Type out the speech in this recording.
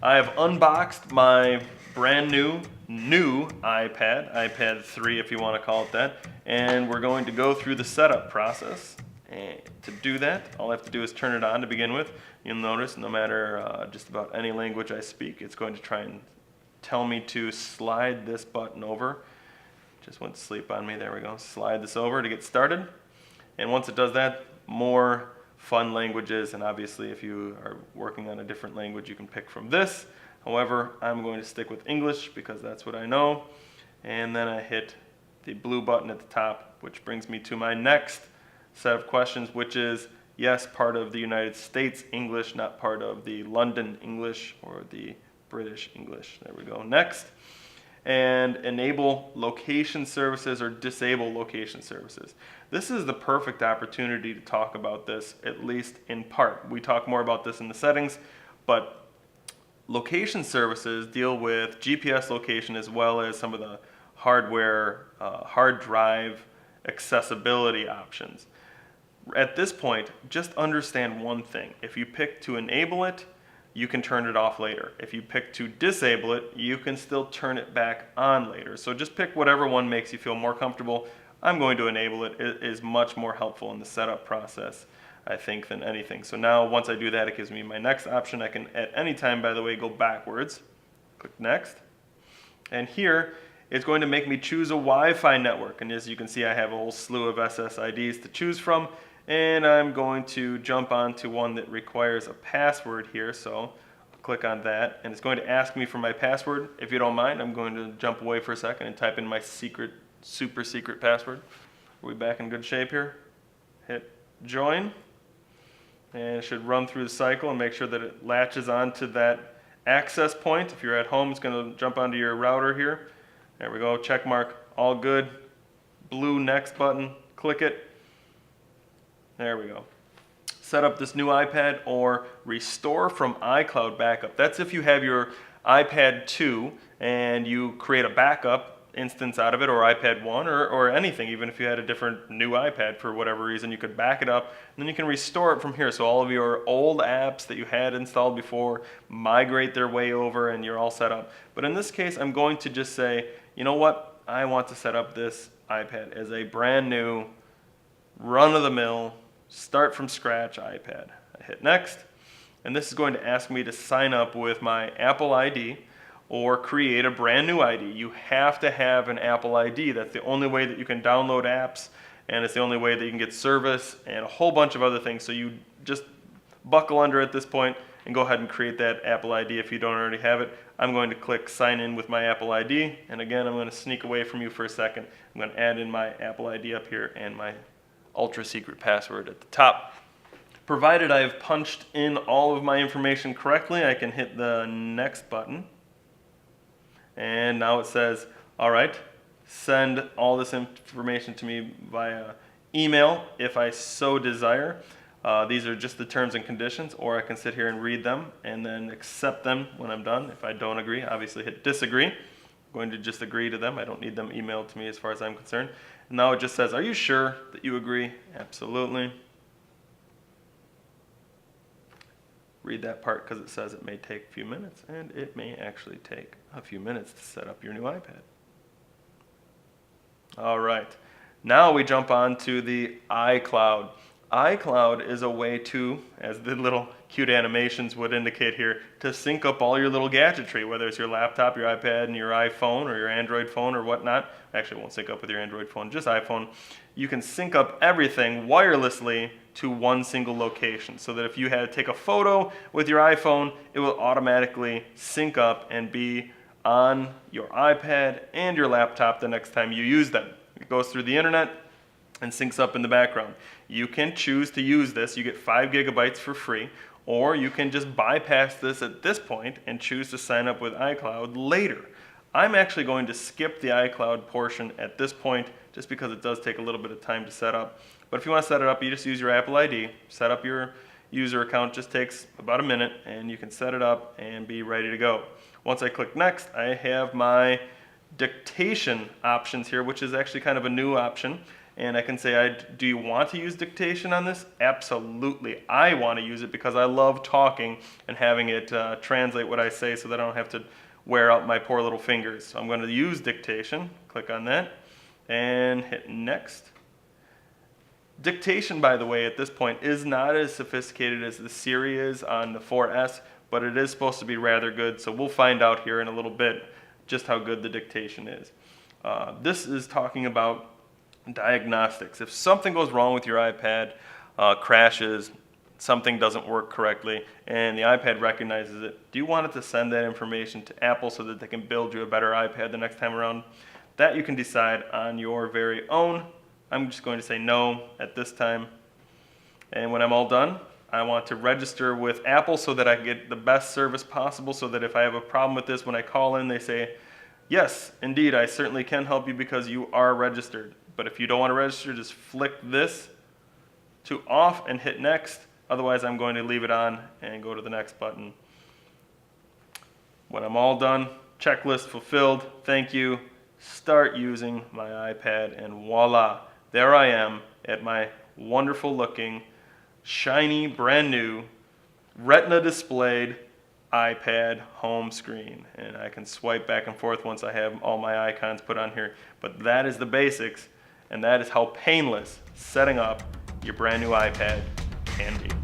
I have unboxed my brand new iPad 3 if you want to call it that, and we're going to go through the setup process. And to do that, all I have to do is turn it on to begin with. You'll notice no matter just about any language I speak, it's going to try and tell me to slide this button over. Just went to sleep on me, there we go. Slide this over to get started. And once it does that, more fun languages, and obviously if you are working on a different language you can pick from this. However, I'm going to stick with English because that's what I know. And then I hit the blue button at the top, which brings me to my next set of questions, which is, yes, part of the United States English, not part of the London English or the British English. There we go. Next. And enable location services or disable location services. This is the perfect opportunity to talk about this, at least in part. We talk more about this in the settings, but location services deal with GPS location as well as some of the hardware, hard drive accessibility options. At this point, just understand one thing. If you pick to enable it, you can turn it off later. If you pick to disable it, you can still turn it back on later. So just pick whatever one makes you feel more comfortable. I'm going to enable it. It is much more helpful in the setup process, I think, than anything. So now once I do that, it gives me my next option. I can at any time, by the way, go backwards. Click next. And here, it's going to make me choose a Wi-Fi network. And as you can see, I have a whole slew of SSIDs to choose from. And I'm going to jump onto one that requires a password here, so I'll click on that, and it's going to ask me for my password. If you don't mind, I'm going to jump away for a second and type in my secret, super secret password. Are we back in good shape here? Hit join, and it should run through the cycle and make sure that it latches onto that access point. If you're at home, it's going to jump onto your router here. There we go, check mark, all good. Blue next button, click it. There we go. Set up this new iPad or restore from iCloud backup. That's if you have your iPad 2 and you create a backup instance out of it, or iPad 1 or anything. Even if you had a different new iPad for whatever reason, you could back it up and then you can restore it from here. So all of your old apps that you had installed before migrate their way over and you're all set up. But in this case, I'm going to just say, you know what? I want to set up this iPad as a brand new, run-of-the-mill, start from scratch iPad. I hit next, and this is going to ask me to sign up with my Apple ID or create a brand new ID. You have to have an Apple ID. That's the only way that you can download apps, and it's the only way that you can get service and a whole bunch of other things. So you just buckle under at this point and go ahead and create that Apple ID if you don't already have it. I'm going to click sign in with my Apple ID, and again, I'm going to sneak away from you for a second. I'm going to add in my Apple ID up here and my ultra secret password at the top. Provided I have punched in all of my information correctly, I can hit the next button. And now it says, all right, send all this information to me via email if I so desire. These are just the terms and conditions, or I can sit here and read them and then accept them when I'm done. If I don't agree, obviously hit disagree. I'm going to just agree to them. I don't need them emailed to me as far as I'm concerned. And now it just says, are you sure that you agree? Absolutely. Read that part because it says it may take a few minutes, and it may actually take a few minutes to set up your new iPad. All right, now we jump on to the iCloud. iCloud is a way to, as the little cute animations would indicate here, to sync up all your little gadgetry, whether it's your laptop, your iPad, and your iPhone, or your Android phone, or whatnot. Actually, it won't sync up with your Android phone, just iPhone. You can sync up everything wirelessly to one single location, so that if you had to take a photo with your iPhone, it will automatically sync up and be on your iPad and your laptop the next time you use them. It goes through the internet and syncs up in the background. You can choose to use this. You get 5 gigabytes for free, or you can just bypass this at this point and choose to sign up with iCloud later. I'm actually going to skip the iCloud portion at this point just because it does take a little bit of time to set up. But if you want to set it up, you just use your Apple ID, set up your user account, just takes about a minute, and you can set it up and be ready to go. Once I click next, I have my dictation options here, which is actually kind of a new option. and I can say, do you want to use dictation on this? Absolutely. I want to use it because I love talking and having it translate what I say so that I don't have to wear out my poor little fingers. So I'm going to use dictation. Click on that and hit next. Dictation, by the way, at this point is not as sophisticated as the Siri is on the 4S, but it is supposed to be rather good, so we'll find out here in a little bit just how good the dictation is. This is talking about diagnostics. If something goes wrong with your iPad, crashes, something doesn't work correctly, and the iPad recognizes it, do you want it to send that information to Apple so that they can build you a better iPad the next time around? That you can decide on your very own. I'm just going to say no at this time. And when I'm all done, I want to register with Apple so that I get the best service possible, so that if I have a problem with this, when I call in, they say, yes, indeed, I certainly can help you because you are registered. But if you don't want to register, just flick this to off and hit next. Otherwise, I'm going to leave it on and go to the next button. When I'm all done, checklist fulfilled, thank you. Start using my iPad, and voila, there I am at my wonderful looking, shiny, brand new, retina displayed iPad home screen. And I can swipe back and forth once I have all my icons put on here. But that is the basics, and that is how painless setting up your brand new iPad can be.